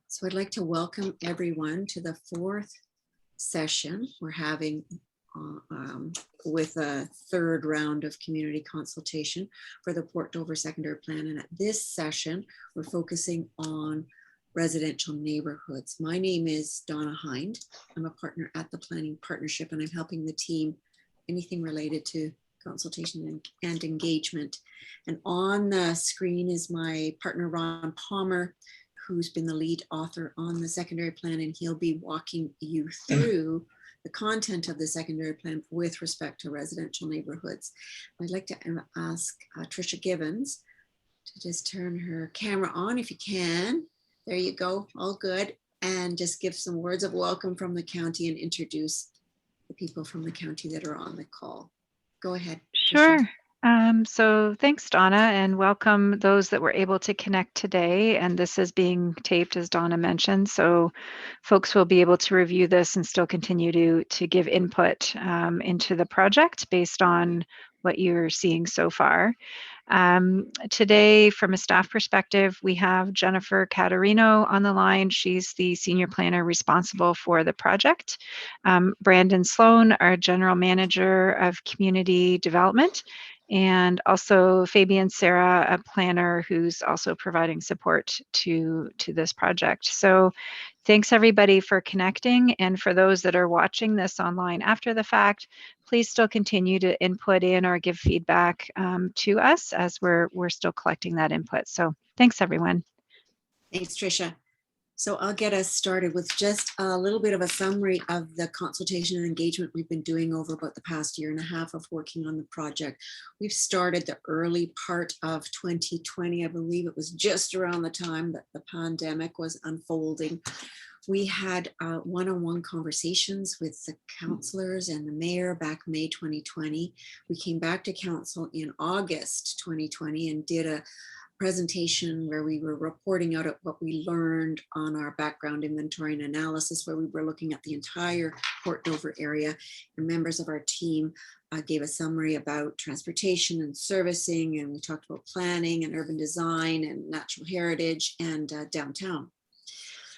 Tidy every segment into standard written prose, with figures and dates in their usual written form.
So I'd like to welcome everyone to the fourth session we're having with a third round of community consultation for the Port Dover Secondary Plan. And at this session, we're focusing on residential neighborhoods. My name is Donna Hind. I'm a partner at the Planning Partnership, and I'm helping the team anything related to consultation and engagement. And on the screen is my partner, Ron Palmer, who's been the lead author on the secondary plan, and he'll be walking you through the content of the secondary plan with respect to residential neighborhoods. I'd like to ask Tricia Gibbons to just turn her camera on if you can. There you go, all good. And just give some words of welcome from the county and introduce the people from the county that are on the call. Go ahead. Sure. So thanks, Donna, and welcome those that were able to connect today. And this is being taped, as Donna mentioned, so folks will be able to review this and still continue to give input into the project based on what you're seeing so far. Today, from a staff perspective, we have Jennifer Caterino on the line. She's the senior planner responsible for the project. Brandon Sloan, our general manager of community development, and also Fabian Serra, a planner who's also providing support to this project. So thanks everybody for connecting, and for those that are watching this online after the fact, please still continue to input in or give feedback to us as we're still collecting that input. So thanks everyone. Thanks, Tricia. So I'll get us started with just a little bit of a summary of the consultation and engagement we've been doing over about the past year and a half of working on the project. We've started the early part of 2020. I believe it was just around the time that the pandemic was unfolding. We had one-on-one conversations with the councillors and the mayor back May 2020. We came back to council in August 2020 and did a presentation where we were reporting out what we learned on our background inventory and analysis, where we were looking at the entire Port Dover area, and members of our team gave a summary about transportation and servicing, and we talked about planning and urban design and natural heritage and downtown.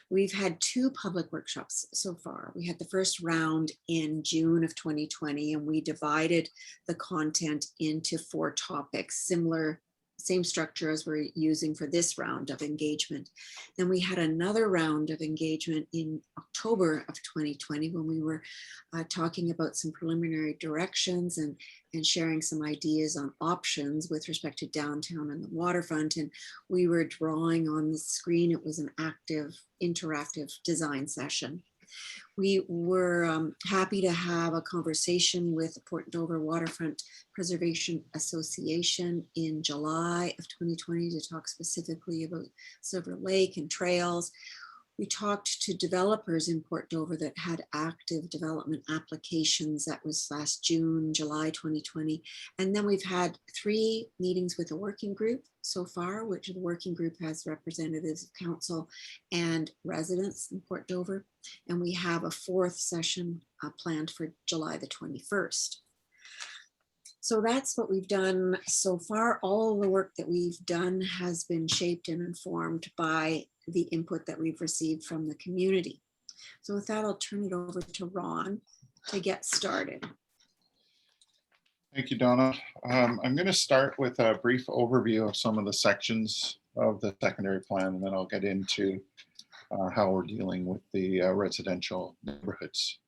We've had two public workshops so far. We had the first round in June of 2020, and we divided the content into 4 topics, same structure as we're using for this round of engagement. Then we had another round of engagement in October of 2020 when we were talking about some preliminary directions and sharing some ideas on options with respect to downtown and the waterfront. And we were drawing on the screen. It was an active, interactive design session. We were happy to have a conversation with the Port Dover Waterfront Preservation Association in July of 2020 to talk specifically about Silver Lake and trails. We talked to developers in Port Dover that had active development applications. That was last June, July 2020. And then we've had 3 meetings with a working group so far, which the working group has representatives of council and residents in Port Dover. And we have a 4th session planned for July the 21st. So that's what we've done so far. All the work that we've done has been shaped and informed by the input that we've received from the community. So with that, I'll turn it over to Ron to get started. Thank you, Donna. I'm going to start with a brief overview of some of the sections of the secondary plan, and then I'll get into how we're dealing with the residential neighborhoods.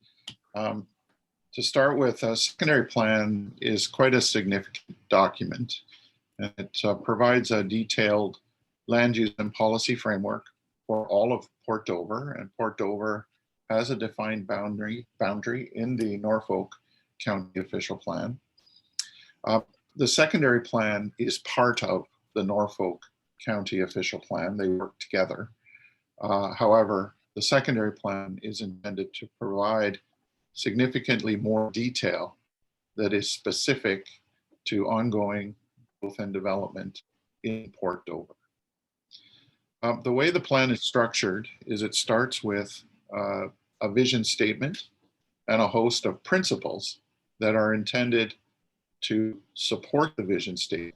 To start with, a secondary plan is quite a significant document. And it provides a detailed land use and policy framework for all of Port Dover, and Port Dover has a defined boundary in the Norfolk County Official Plan. The secondary plan is part of the Norfolk County Official Plan. They work together. However, the secondary plan is intended to provide significantly more detail that is specific to ongoing growth and development in Port Dover. The way the plan is structured is it starts with a vision statement and a host of principles that are intended to support the vision statement.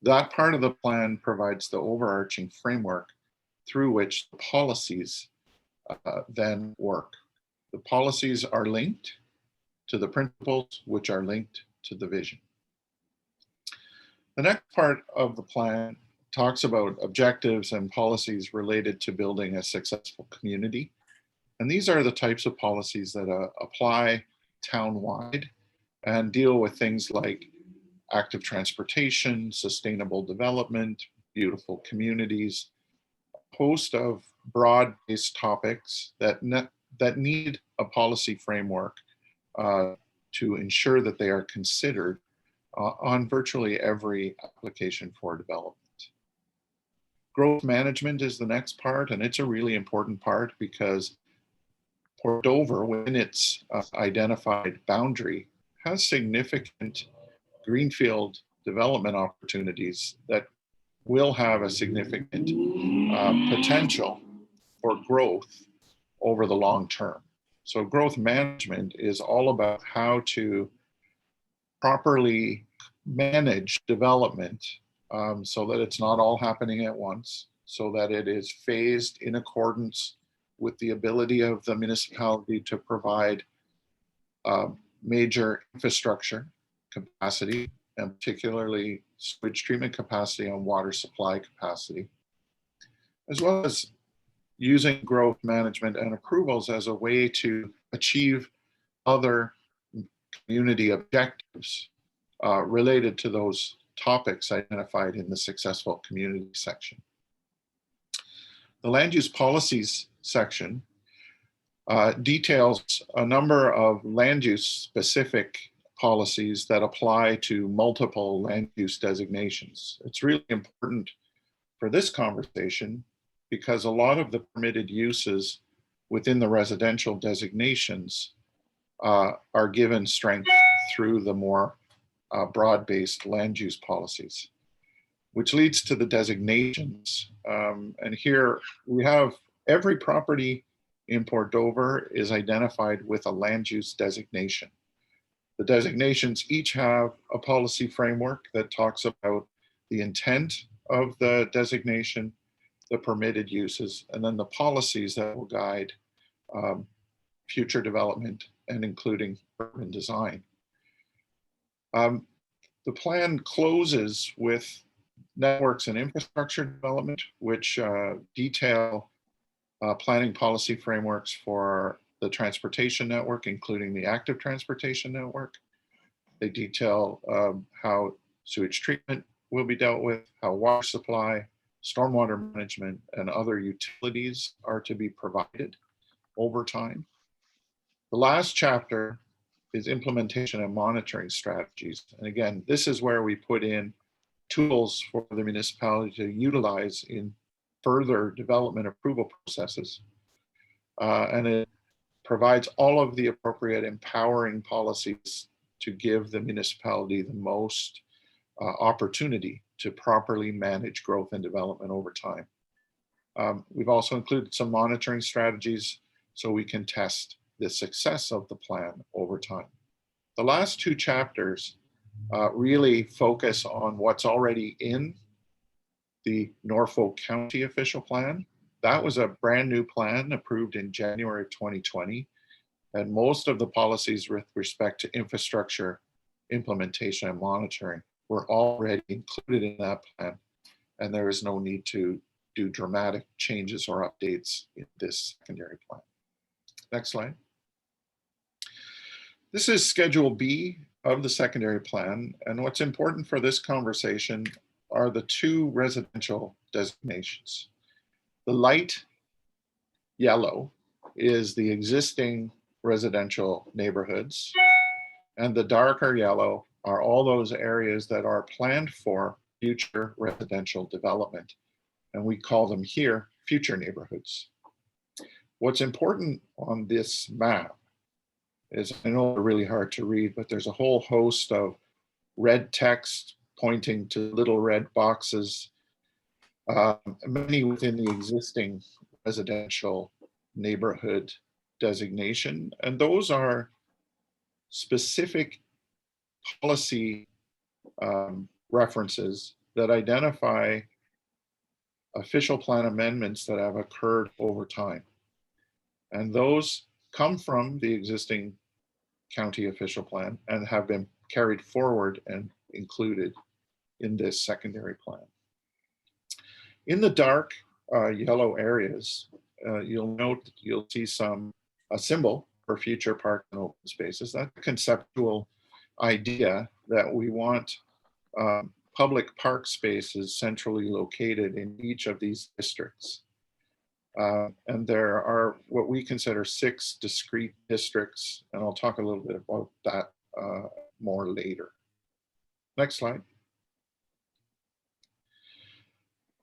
That part of the plan provides the overarching framework through which the policies then work. The policies are linked to the principles, which are linked to the vision. The next part of the plan talks about objectives and policies related to building a successful community. And these are the types of policies that apply town-wide and deal with things like active transportation, sustainable development, beautiful communities, a host of broad-based topics that need a policy framework to ensure that they are considered on virtually every application for development. Growth management is the next part, and it's a really important part because Port Dover, within its identified boundary, has significant Greenfield development opportunities that will have a significant potential for growth over the long term. So growth management is all about how to properly manage development so that it's not all happening at once, so that it is phased in accordance with the ability of the municipality to provide major infrastructure capacity, and particularly sewage treatment capacity and water supply capacity, as well as using growth management and approvals as a way to achieve other community objectives related to those topics identified in the successful community section. The land use policies section details a number of land use specific policies that apply to multiple land use designations. It's really important for this conversation because a lot of the permitted uses within the residential designations are given strength through the more broad-based land use policies, which leads to the designations. And here we have every property in Port Dover is identified with a land use designation. The designations each have a policy framework that talks about the intent of the designation, the permitted uses, and then the policies that will guide future development and including urban design. The plan closes with networks and infrastructure development, which detail planning policy frameworks for the transportation network, including the active transportation network. They detail how sewage treatment will be dealt with, how water supply, stormwater management, and other utilities are to be provided over time. The last chapter is implementation and monitoring strategies. And again, this is where we put in tools for the municipality to utilize in further development approval processes. And it provides all of the appropriate empowering policies to give the municipality the most opportunity to properly manage growth and development over time. We've also included some monitoring strategies so we can test the success of the plan over time. The last two chapters really focus on what's already in the Norfolk County official plan. That was a brand new plan approved in January 2020. And most of the policies with respect to infrastructure implementation and monitoring were already included in that plan. And there is no need to do dramatic changes or updates in this secondary plan. Next slide. This is Schedule B of the secondary plan. And what's important for this conversation are the two residential designations. The light yellow is the existing residential neighborhoods, and the darker yellow are all those areas that are planned for future residential development. And we call them here future neighborhoods. What's important on this map is, I know they're really hard to read, but there's a whole host of red text pointing to little red boxes, many within the existing residential neighborhood designation. And those are specific policy references that identify official plan amendments that have occurred over time. And those come from the existing county official plan and have been carried forward and included in this secondary plan. In the dark yellow areas, you'll see a symbol for future park and open spaces. That's a conceptual idea that we want public park spaces centrally located in each of these districts. And there are what we consider 6 discrete districts, and I'll talk a little bit about that more later. Next slide.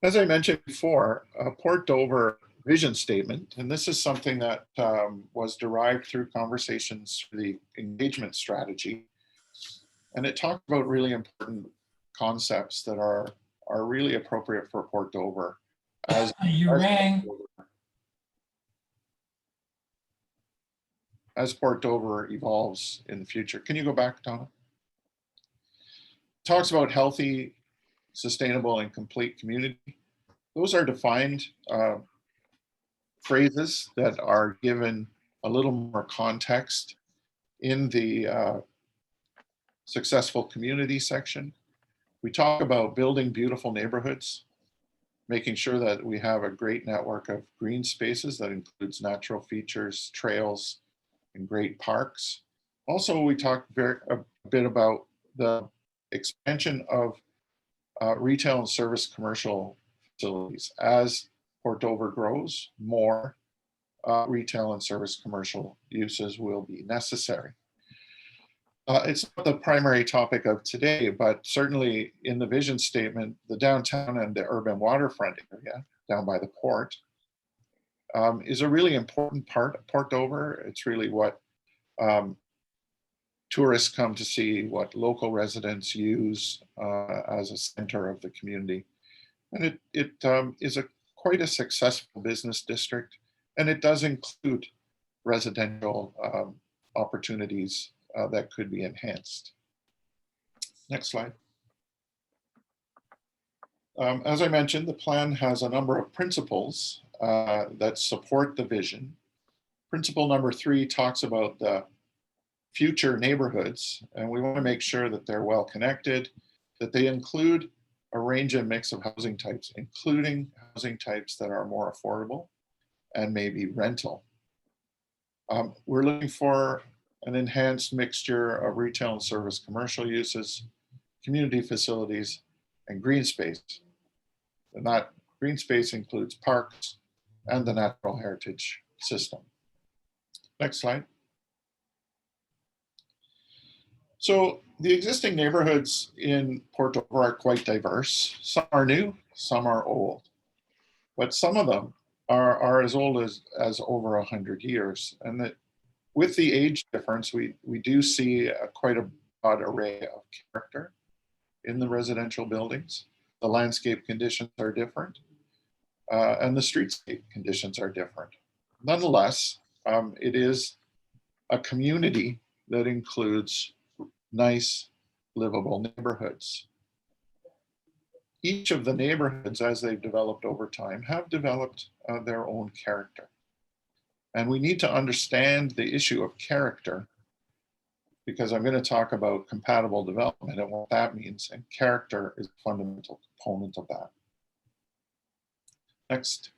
As I mentioned before, Port Dover vision statement, and this is something that was derived through conversations for the engagement strategy, and it talked about really important concepts that are really appropriate for Port Dover as Port Dover evolves in the future. Can you go back, Donna? It talks about healthy, sustainable, and complete community. Those are defined phrases that are given a little more context in the successful community section. We talk about building beautiful neighborhoods, making sure that we have a great network of green spaces that includes natural features, trails, and great parks. Also, we talk a bit about the expansion of retail and service commercial facilities. As Port Dover grows, more retail and service commercial uses will be necessary. It's not the primary topic of today, but certainly in the vision statement, the downtown and the urban waterfront area down by the port is a really important part of Port Dover. It's really what tourists come to see, what local residents use as a center of the community. And it is quite a successful business district, and it does include residential opportunities that could be enhanced. Next slide. As I mentioned, the plan has a number of principles that support the vision. Principle number 3 talks about the future neighborhoods, and we want to make sure that they're well connected, that they include a range and mix of housing types, including housing types that are more affordable and maybe rental. We're looking for an enhanced mixture of retail and service commercial uses, community facilities, and green space. And that green space includes parks and the natural heritage system. Next slide. So the existing neighborhoods in Port Dover are quite diverse. Some are new, some are old, but some of them are as old as over 100 years. And that with the age difference, we do see quite a broad array of character in the residential buildings. The landscape conditions are different, and the streetscape conditions are different. Nonetheless, it is a community that includes nice, livable neighborhoods. Each of the neighborhoods, as they've developed over time, have developed their own character. And we need to understand the issue of character, because I'm going to talk about compatible development and what that means, and character is a fundamental component of that. Next.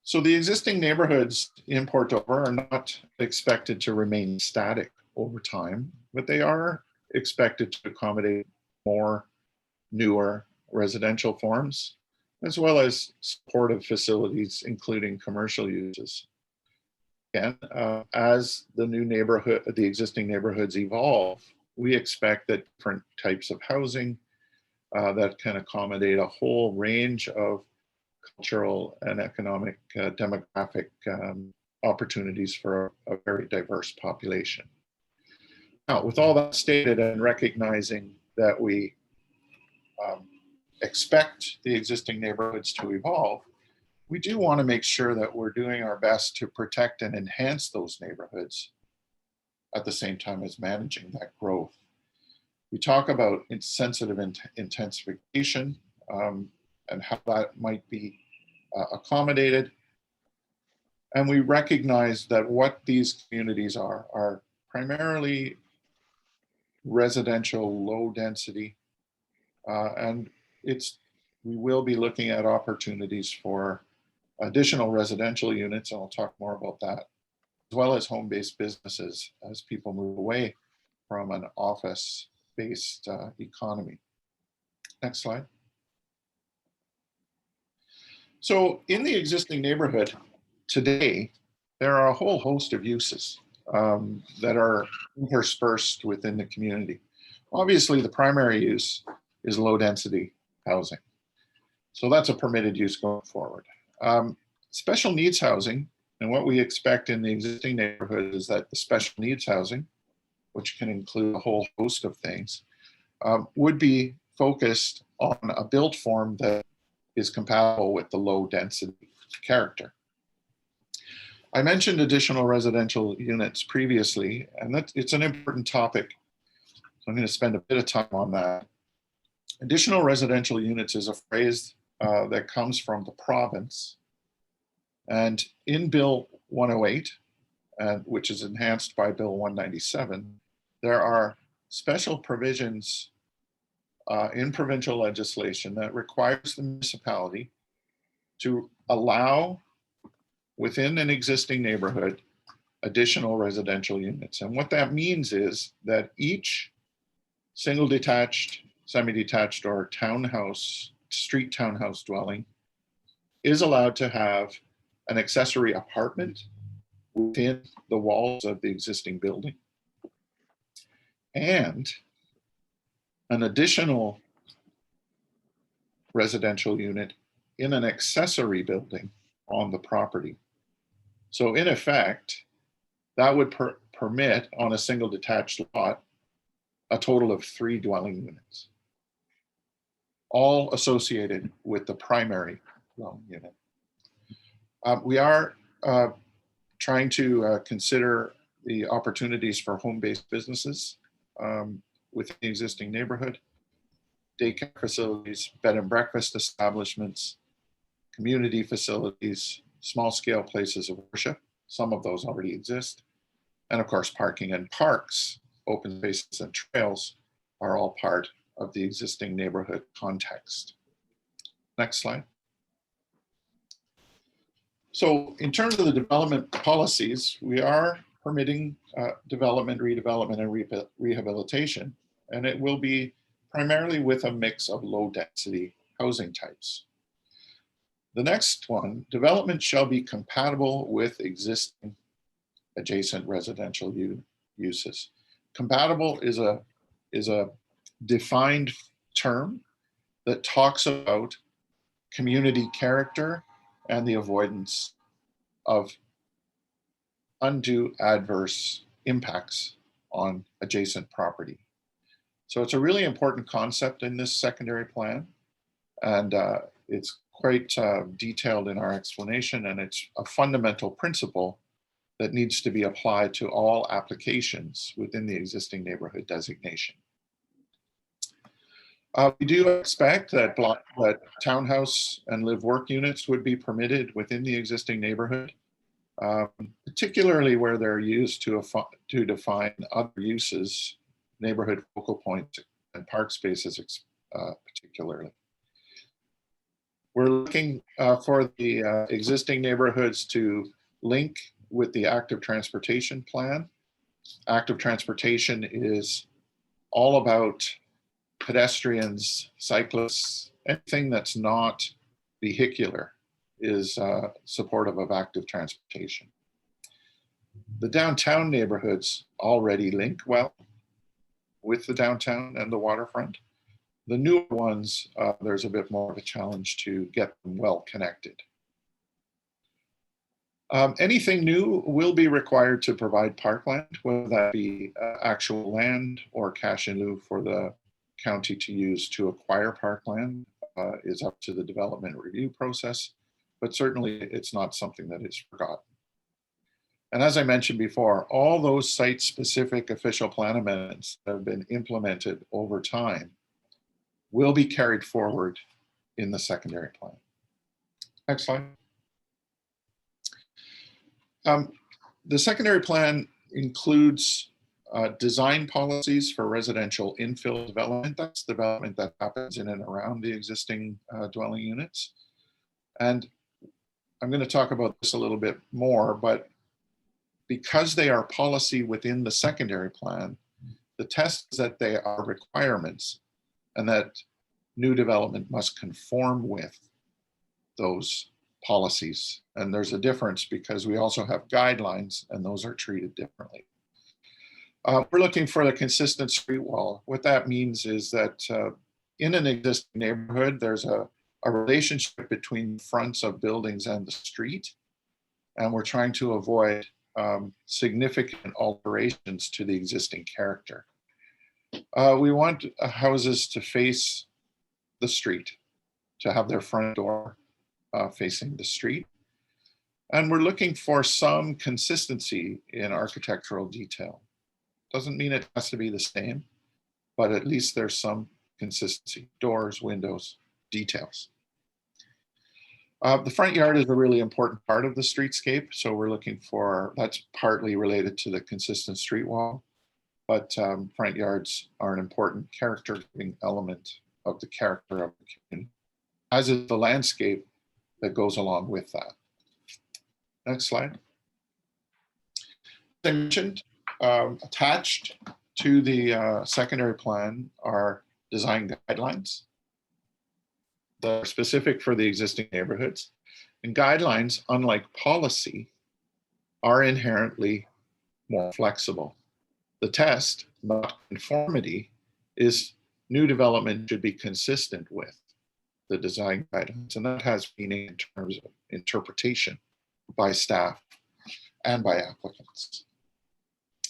So the existing neighborhoods in Port Dover are not expected to remain static over time, but they are expected to accommodate more newer residential forms, as well as supportive facilities, including commercial uses. Again, as the existing neighborhoods evolve, we expect that different types of housing that can accommodate a whole range of cultural and economic demographic opportunities for a very diverse population. Now, with all that stated and recognizing that we expect the existing neighborhoods to evolve, we do want to make sure that we're doing our best to protect and enhance those neighborhoods at the same time as managing that growth. We talk about sensitive intensification and how that might be accommodated. And we recognize that what these communities are primarily residential, low density, and we will be looking at opportunities for additional residential units, and I'll talk more about that, as well as home-based businesses as people move away from an office-based economy. Next slide. So in the existing neighborhood today, there are a whole host of uses that are interspersed within the community. Obviously, the primary use is low density housing. So that's a permitted use going forward. Special needs housing, and what we expect in the existing neighborhood is that the special needs housing, which can include a whole host of things, would be focused on a built form that is compatible with the low density character. I mentioned additional residential units previously, and it's an important topic. So I'm going to spend a bit of time on that. Additional residential units is a phrase that comes from the province. And in Bill 108, which is enhanced by Bill 197, there are special provisions in provincial legislation that requires the municipality to allow within an existing neighborhood additional residential units. And what that means is that each single detached, semi-detached, or townhouse, street townhouse dwelling is allowed to have an accessory apartment within the walls of the existing building and an additional residential unit in an accessory building on the property. So in effect, that would permit on a single detached lot a total of 3 dwelling units, all associated with the primary dwelling unit. We are trying to consider the opportunities for home-based businesses within the existing neighborhood, daycare facilities, bed and breakfast establishments, community facilities, small-scale places of worship. Some of those already exist. And of course, parking and parks, open spaces and trails are all part of the existing neighborhood context. Next slide. So in terms of the development policies, we are permitting development, redevelopment, and rehabilitation, and it will be primarily with a mix of low density housing types. The next one, development shall be compatible with existing adjacent residential uses. Compatible is a defined term that talks about community character and the avoidance of undue adverse impacts on adjacent property. So it's a really important concept in this secondary plan, and it's quite detailed in our explanation, and it's a fundamental principle that needs to be applied to all applications within the existing neighborhood designation. We do expect that townhouse and live-work units would be permitted within the existing neighborhood, particularly where they're used to define other uses, neighborhood focal points and park spaces particularly. We're looking for the existing neighborhoods to link with the active transportation plan. Active transportation is all about pedestrians, cyclists, anything that's not vehicular is supportive of active transportation. The downtown neighborhoods already link well with the downtown and the waterfront. The new ones, there's a bit more of a challenge to get them well connected. Anything new will be required to provide parkland, whether that be actual land or cash in lieu for the county to use to acquire parkland is up to the development review process, but certainly it's not something that is forgotten. And as I mentioned before, all those site-specific official plan amendments that have been implemented over time will be carried forward in the secondary plan. Next slide. The secondary plan includes design policies for residential infill development. That's development that happens in and around the existing dwelling units. And I'm going to talk about this a little bit more, but because they are policy within the secondary plan, the test is that they are requirements and that new development must conform with those policies. And there's a difference because we also have guidelines and those are treated differently. We're looking for the consistent street wall. What that means is that in an existing neighborhood, there's a relationship between the fronts of buildings and the street. And we're trying to avoid significant alterations to the existing character. We want houses to face the street, to have their front door facing the street. And we're looking for some consistency in architectural detail. Doesn't mean it has to be the same, but at least there's some consistency. Doors, windows, details. The front yard is a really important part of the streetscape. So we're looking for, that's partly related to the consistent street wall, but front yards are an important character-giving element of the character of the community, as is the landscape that goes along with that. Next slide. As I mentioned, attached to the secondary plan are design guidelines that are specific for the existing neighborhoods. And guidelines, unlike policy, are inherently more flexible. The test, not conformity, is new development should be consistent with the design guidelines. And that has meaning in terms of interpretation by staff and by applicants.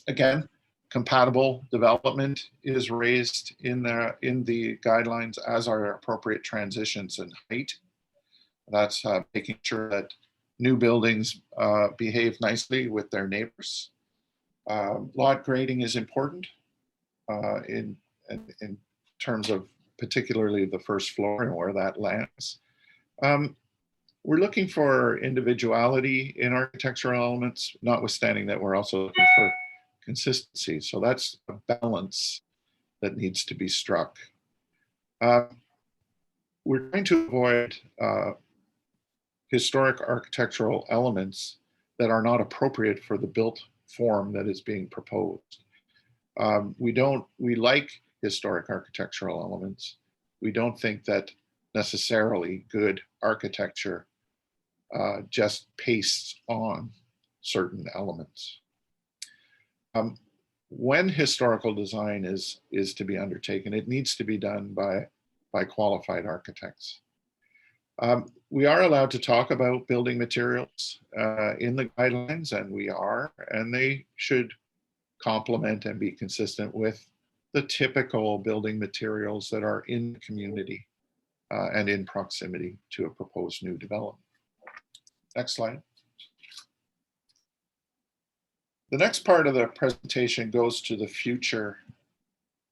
Again, compatible development is raised in the guidelines, as are appropriate transitions in height. That's making sure that new buildings behave nicely with their neighbors. Lot grading is important in terms of particularly the first floor and where that lands. We're looking for individuality in architectural elements, notwithstanding that we're also looking for consistency. So that's a balance that needs to be struck. We're trying to avoid historic architectural elements that are not appropriate for the built form that is being proposed. We like historic architectural elements. We don't think that necessarily good architecture just pastes on certain elements. When historical design is to be undertaken, it needs to be done by qualified architects. We are allowed to talk about building materials in the guidelines, and we are, and they should complement and be consistent with the typical building materials that are in the community and in proximity to a proposed new development. Next slide. The next part of the presentation goes to the future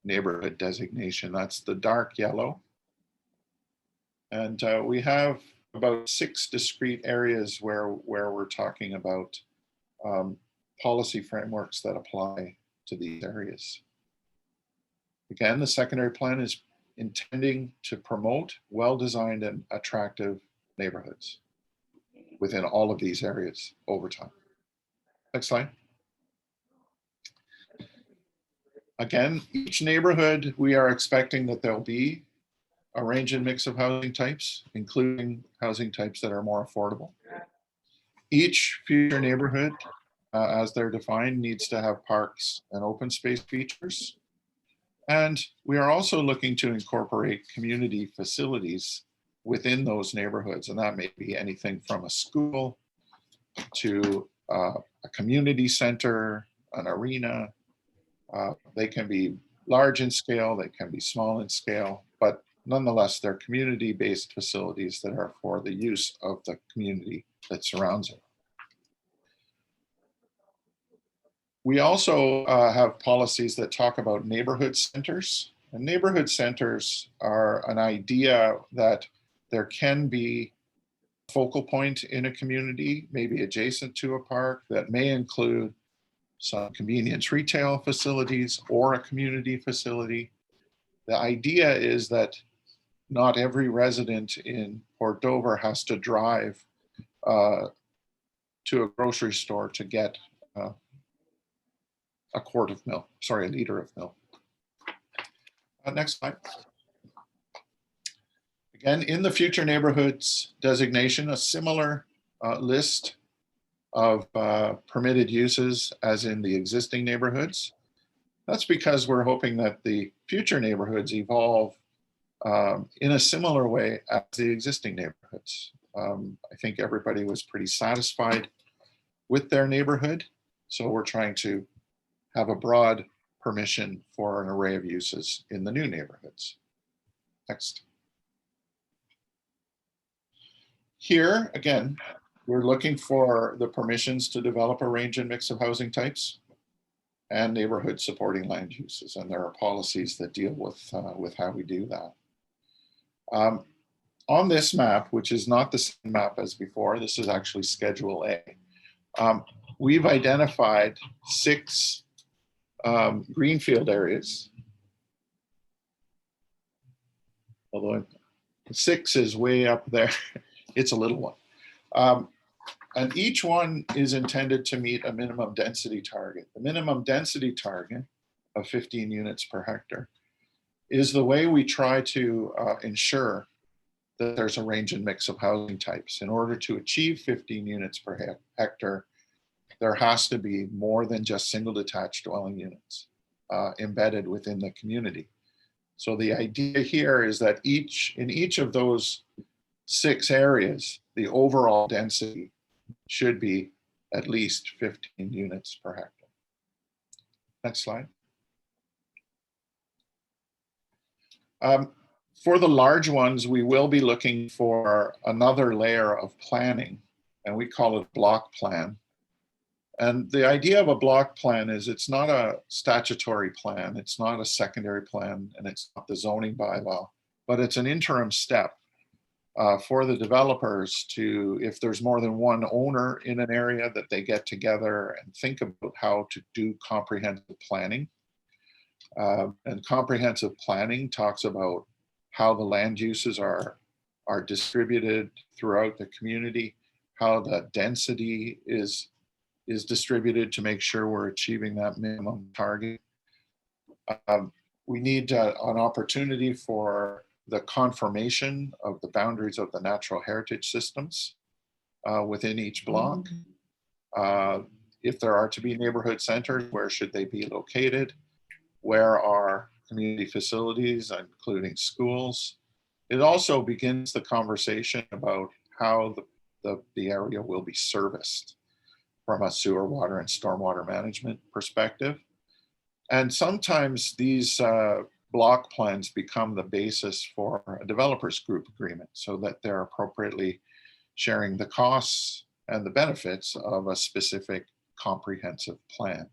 neighborhood designation. That's the dark yellow. And we have about 6 discrete areas where we're talking about policy frameworks that apply to these areas. Again, the secondary plan is intending to promote well-designed and attractive neighborhoods within all of these areas over time. Next slide. Again, each neighborhood, we are expecting that there'll be a range and mix of housing types, including housing types that are more affordable. Each future neighborhood, as they're defined, needs to have parks and open space features. And we are also looking to incorporate community facilities within those neighborhoods. And that may be anything from a school to a community center, an arena. They can be large in scale, they can be small in scale, but nonetheless, they're community-based facilities that are for the use of the community that surrounds it. We also have policies that talk about neighborhood centers. And neighborhood centers are an idea that there can be a focal point in a community, maybe adjacent to a park, that may include some convenience retail facilities or a community facility. The idea is that not every resident in Port Dover has to drive to a grocery store to get a liter of milk. Next slide. Again, in the future neighborhoods designation, a similar list of permitted uses as in the existing neighborhoods. That's because we're hoping that the future neighborhoods evolve in a similar way as the existing neighborhoods. I think everybody was pretty satisfied with their neighborhood, so we're trying to have a broad permission for an array of uses in the new neighborhoods. Next. Here, again, we're looking for the permissions to develop a range and mix of housing types and neighborhood supporting land uses. And there are policies that deal with how we do that. On this map, which is not the same map as before, this is actually Schedule A. We've identified 6 greenfield areas, although 6 is way up there. It's a little one. And each one is intended to meet a minimum density target. The minimum density target of 15 units per hectare is the way we try to ensure that there's a range and mix of housing types. In order to achieve 15 units per hectare, there has to be more than just single detached dwelling units embedded within the community. So the idea here is that in each of those 6 areas, the overall density should be at least 15 units per hectare. Next slide. For the large ones, we will be looking for another layer of planning, and we call it block plan. And the idea of a block plan is it's not a statutory plan, it's not a secondary plan, and it's not the zoning bylaw, but it's an interim step for the developers to, if there's more than one owner in an area, that they get together and think about how to do comprehensive planning. And comprehensive planning talks about how the land uses are distributed throughout the community, how the density is distributed to make sure we're achieving that minimum target. We need an opportunity for the confirmation of the boundaries of the natural heritage systems within each block. If there are to be neighborhood centers, where should they be located? Where are community facilities, including schools? It also begins the conversation about how the area will be serviced from a sewer, water, and stormwater management perspective. And sometimes these block plans become the basis for a developers group agreement, so that they're appropriately sharing the costs and the benefits of a specific comprehensive plan.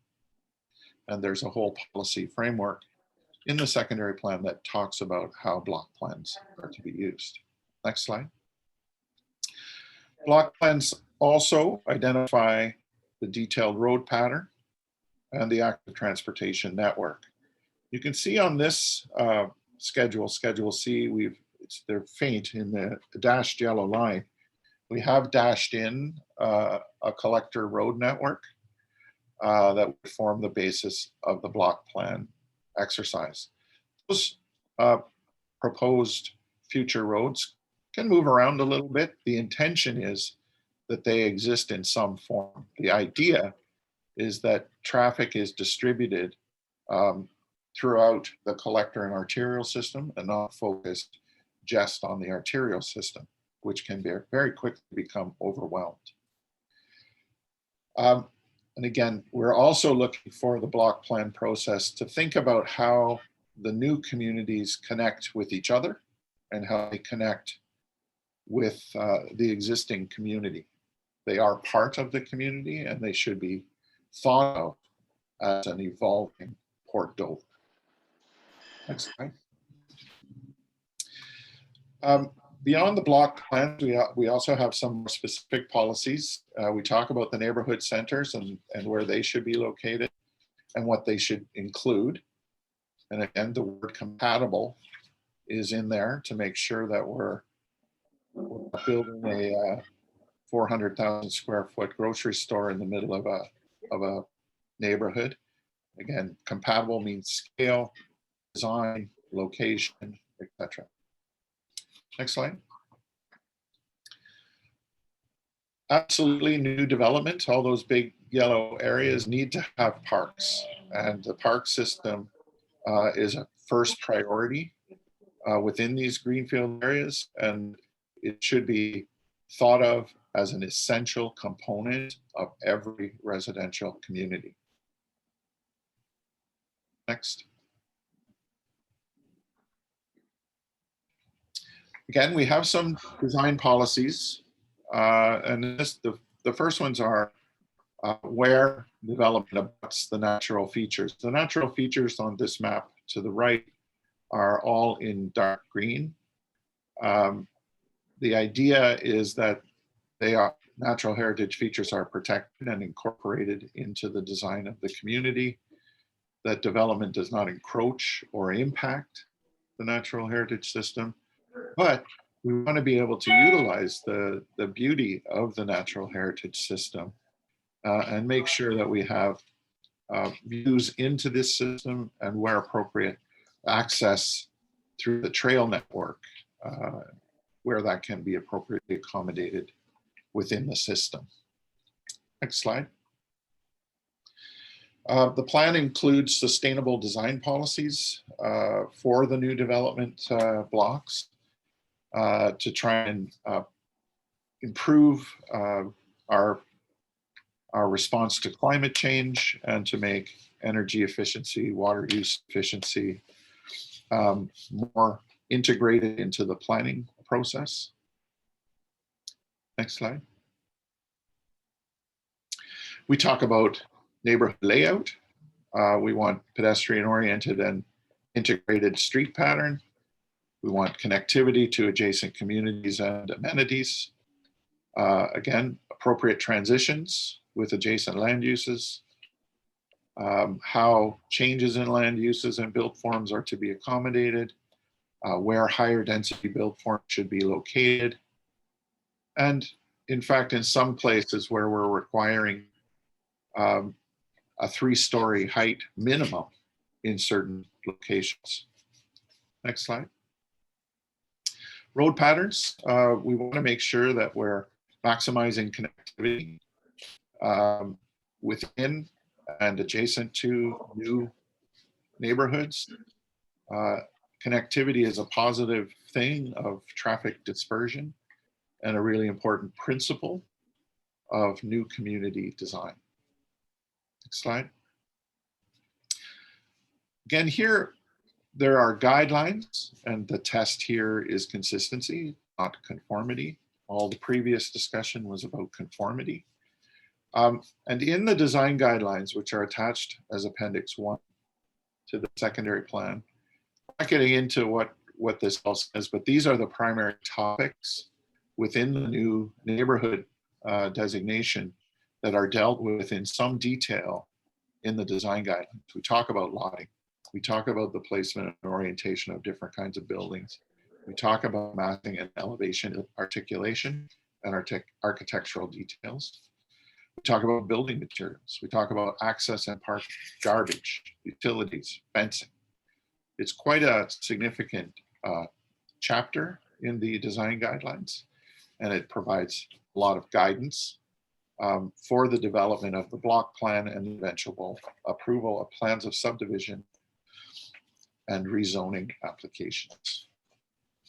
And there's a whole policy framework in the secondary plan that talks about how block plans are to be used. Next slide. Block plans also identify the detailed road pattern and the active transportation network. You can see on this Schedule C, they're faint in the dashed yellow line. We have dashed in a collector road network that would form the basis of the block plan exercise. Those proposed future roads can move around a little bit. The intention is that they exist in some form. The idea is that traffic is distributed throughout the collector and arterial system and not focused just on the arterial system, which can very quickly become overwhelmed. And again, we're also looking for the block plan process to think about how the new communities connect with each other and how they connect with the existing community. They are part of the community and they should be thought of as an evolving Port Dover. Next slide. Beyond the block plans, we also have some specific policies. We talk about the neighborhood centers and where they should be located and what they should include. And again, the word compatible is in there to make sure that we're building a 400,000 square foot grocery store in the middle of a neighborhood. Again, compatible means scale, design, location, etc. Next slide. Absolutely, new development, all those big yellow areas need to have parks, and the park system is a first priority within these greenfield areas, and it should be thought of as an essential component of every residential community. Next. Again, we have some design policies, and the first ones are where development abuts the natural features. The natural features on this map to the right are all in dark green. The idea is that natural heritage features are protected and incorporated into the design of the community, that development does not encroach or impact the natural heritage system, but we want to be able to utilize the beauty of the natural heritage system and make sure that we have views into this system and, where appropriate, access through the trail network where that can be appropriately accommodated within the system. Next slide. The plan includes sustainable design policies for the new development blocks to try and improve our response to climate change and to make energy efficiency, water use efficiency more integrated into the planning process. Next slide. We talk about neighborhood layout. We want pedestrian oriented and integrated street pattern. We want connectivity to adjacent communities and amenities. Again, appropriate transitions with adjacent land uses. How changes in land uses and build forms are to be accommodated. Where higher density build forms should be located. And in fact, in some places where we're requiring a 3-story height minimum in certain locations. Next slide. Road patterns. We want to make sure that we're maximizing connectivity within and adjacent to new neighborhoods. Connectivity is a positive thing of traffic dispersion and a really important principle of new community design. Next slide. Again, here there are guidelines, and the test here is consistency, not conformity. All the previous discussion was about conformity. And in the design guidelines, which are attached as Appendix 1 to the secondary plan, I'm not getting into what this all says, but these are the primary topics within the new neighborhood designation that are dealt with in some detail in the design guidelines. We talk about lotting. We talk about the placement and orientation of different kinds of buildings. We talk about massing and elevation articulation and architectural details. We talk about building materials. We talk about access and park, garbage, utilities, fencing. It's quite a significant chapter in the design guidelines, and it provides a lot of guidance for the development of the block plan and the eventual approval of plans of subdivision and rezoning applications.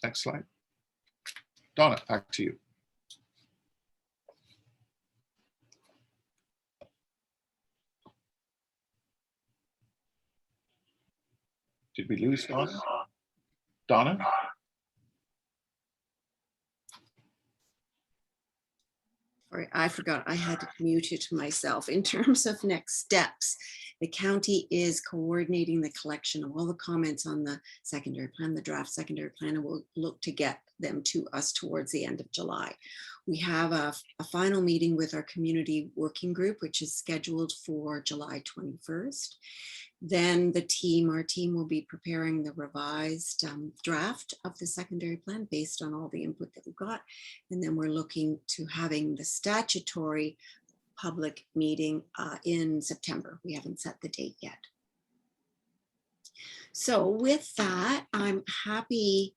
Next slide. Donna, back to you. Did we lose Donna? Donna? Sorry, I forgot I had muted myself. In terms of next steps, the county is coordinating the collection of all the comments on the secondary plan, the draft secondary plan, and we'll look to get them to us towards the end of July. We have a final meeting with our community working group, which is scheduled for July 21st. Then our team will be preparing the revised draft of the secondary plan based on all the input that we've got. And then we're looking to having the statutory public meeting in September. We haven't set the date yet. So with that, I'm happy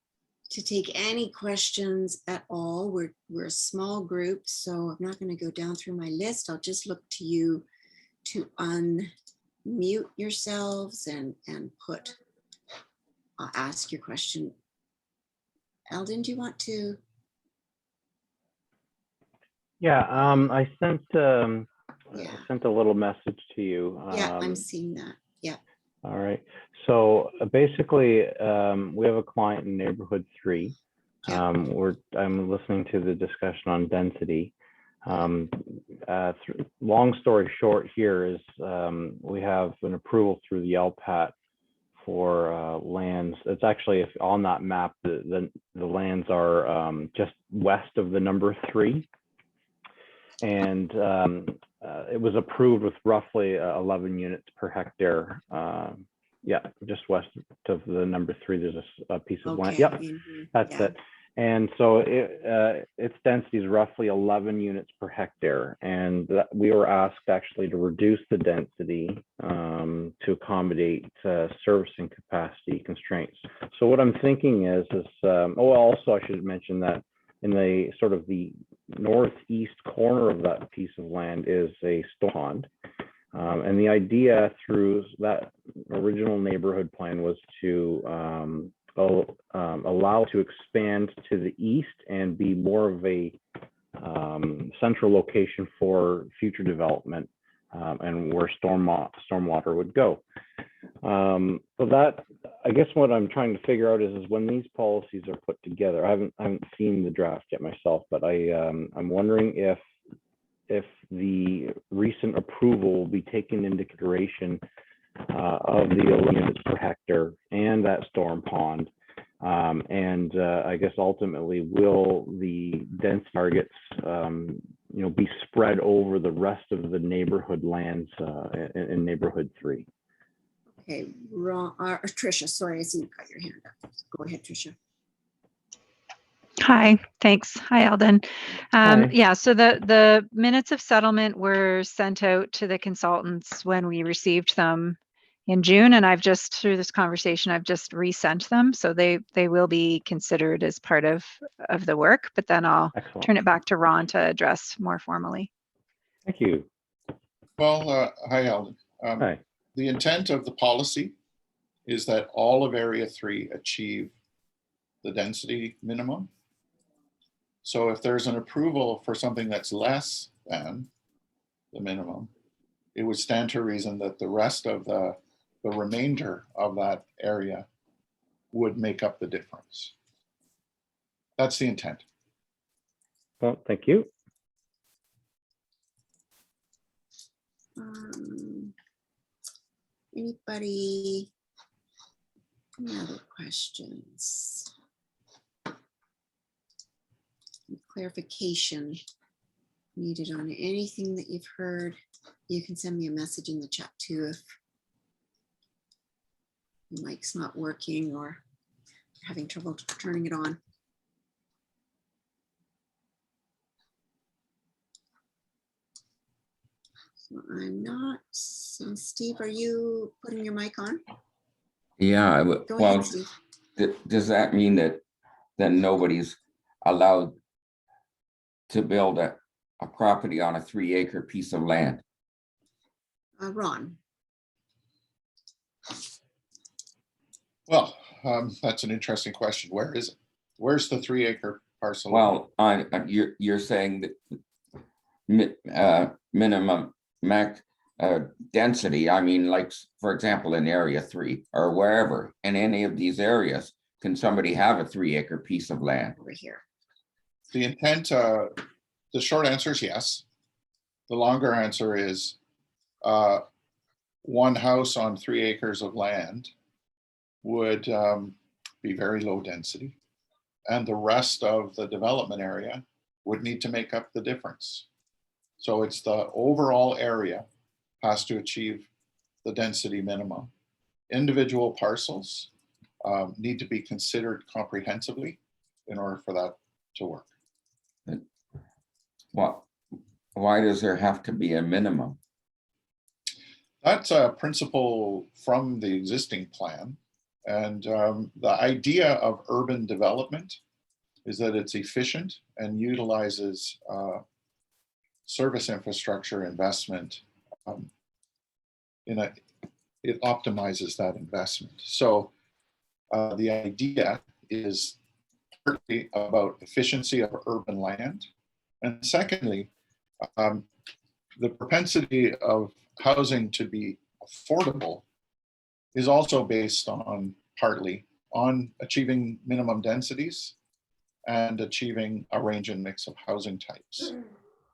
to take any questions at all. We're a small group, so I'm not going to go down through my list. I'll just look to you to unmute yourselves and ask your question. Eldon, do you want to? Yeah, I sent a little message to you. Yeah, I'm seeing that. Yeah. All right. So basically, we have a client in Neighborhood 3. Yeah. I'm listening to the discussion on density. Long story short here is we have an approval through the LPAT for lands. It's actually on that map, the lands are just west of the number 3. And it was approved with roughly 11 units per hectare. Yeah, just west of the number 3, there's a piece of land. Yep, that's it. And so its density is roughly 11 units per hectare. And we were asked actually to reduce the density to accommodate servicing capacity constraints. So what I'm thinking is also I should mention that in the sort of the northeast corner of that piece of land is a storm pond. And the idea through that original neighborhood plan was to allow to expand to the east and be more of a central location for future development and where stormwater would go. So that, I guess what I'm trying to figure out is when these policies are put together, I haven't seen the draft yet myself, but I'm wondering if the recent approval will be taken into consideration of the 11 units per hectare and that storm pond. I guess ultimately, will the dense targets be spread over the rest of the neighborhood lands in Neighborhood 3? Okay, Tricia, sorry, I see you got your hand up. Go ahead, Tricia. Hi, thanks. Hi, Eldon. Hi. Yeah, so the minutes of settlement were sent out to the consultants when we received them in June, and I've just, through this conversation, I've just resent them, so they will be considered as part of the work, but then I'll turn it back to Ron to address more formally. Thank you. Well, hi, Eldon. Hi. The intent of the policy is that all of Area 3 achieve the density minimum. So if there's an approval for something that's less than the minimum, it would stand to reason that the rest of the remainder of that area would make up the difference. That's the intent. Well, thank you. Anybody? Any other questions? Clarification needed on anything that you've heard? You can send me a message in the chat too if your mic's not working or you're having trouble turning it on. So I'm not. So Steve, are you putting your mic on? Yeah, Go ahead, Steve. Does that mean that nobody's allowed to build a property on a 3-acre piece of land? Ron. Well, that's an interesting question. Where is it? Where's the 3-acre parcel? Well, you're saying that minimum max density. I mean, like, for example, in Area 3 or wherever, in any of these areas, can somebody have a 3-acre piece of land? Over here. The intent the short answer is yes. The longer answer is one house on 3 acres of land would be very low density, and the rest of the development area would need to make up the difference. So it's the overall area has to achieve the density minimum. Individual parcels need to be considered comprehensively in order for that to work. Well, why does there have to be a minimum? That's a principle from the existing plan. And the idea of urban development is that it's efficient and utilizes service infrastructure investment it optimizes that investment. So the idea is partly about efficiency of urban land. And secondly, the propensity of housing to be affordable is also based on partly on achieving minimum densities and achieving a range and mix of housing types.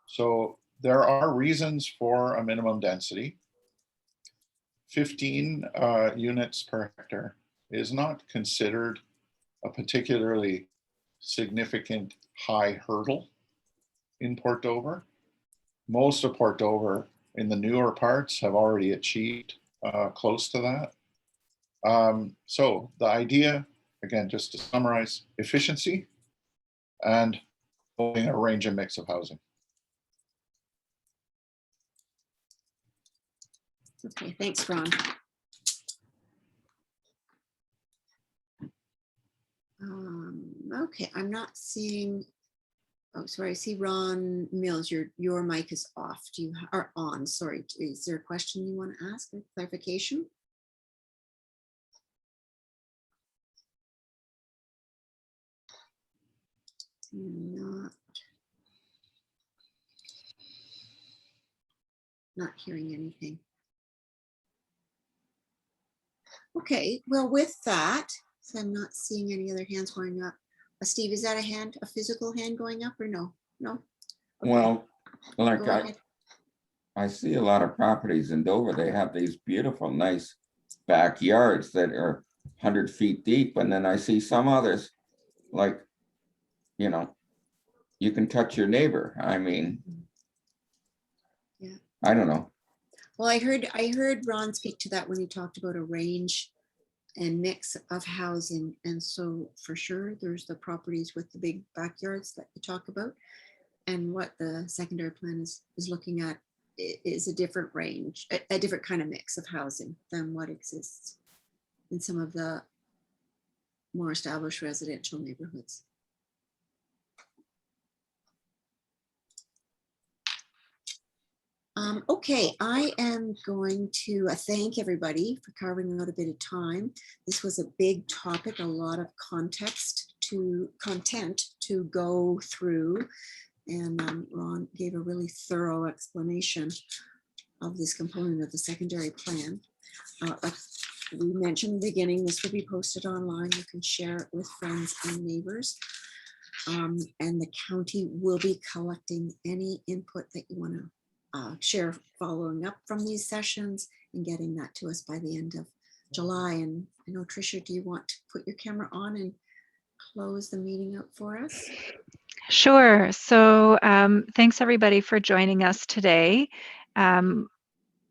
So there are reasons for a minimum density. 15 units per hectare is not considered a particularly significant high hurdle in Port Dover. Most of Port Dover in the newer parts have already achieved close to that. So the idea, again, just to summarize, efficiency and building a range and mix of housing. Okay, thanks, Ron. Okay, I'm not seeing, oh, sorry, I see Ron Mills, your mic is off. Do you, are on, sorry. Is there a question you want to ask or clarification? Not hearing anything. Okay, well, with that, so I'm not seeing any other hands going up. Steve, is that a hand, a physical hand going up or no? No? Okay. Well, like Go ahead. I see a lot of properties in Dover, they have these beautiful, nice backyards that are 100 feet deep. And then I see some others, like, you know, you can touch your neighbor. I mean, yeah, I don't know. Well, I heard Ron speak to that when he talked about a range and mix of housing. And so for sure, there's the properties with the big backyards that you talk about. And what the secondary plan is looking at is a different range, a different kind of mix of housing than what exists in some of the more established residential neighborhoods. Okay, I am going to thank everybody for carving out a bit of time. This was a big topic, a lot of content to go through. And Ron gave a really thorough explanation of this component of the secondary plan. Like we mentioned in the beginning, this will be posted online. You can share it with friends and neighbors. And the county will be collecting any input that you want to share following up from these sessions and getting that to us by the end of July. And I know, Tricia, do you want to put your camera on and close the meeting up for us? Sure. So thanks everybody for joining us today.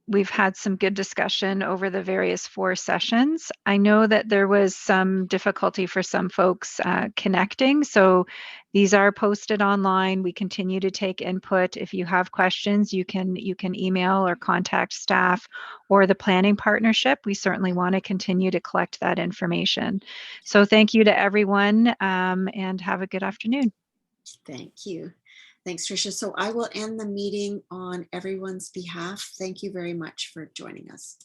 We've had some good discussion over the various 4 sessions. I know that there was some difficulty for some folks connecting, so these are posted online. We continue to take input. If you have questions, you can email or contact staff or the planning partnership. We certainly want to continue to collect that information. So thank you to everyone and have a good afternoon. Thank you. Thanks, Tricia. So I will end the meeting on everyone's behalf. Thank you very much for joining us.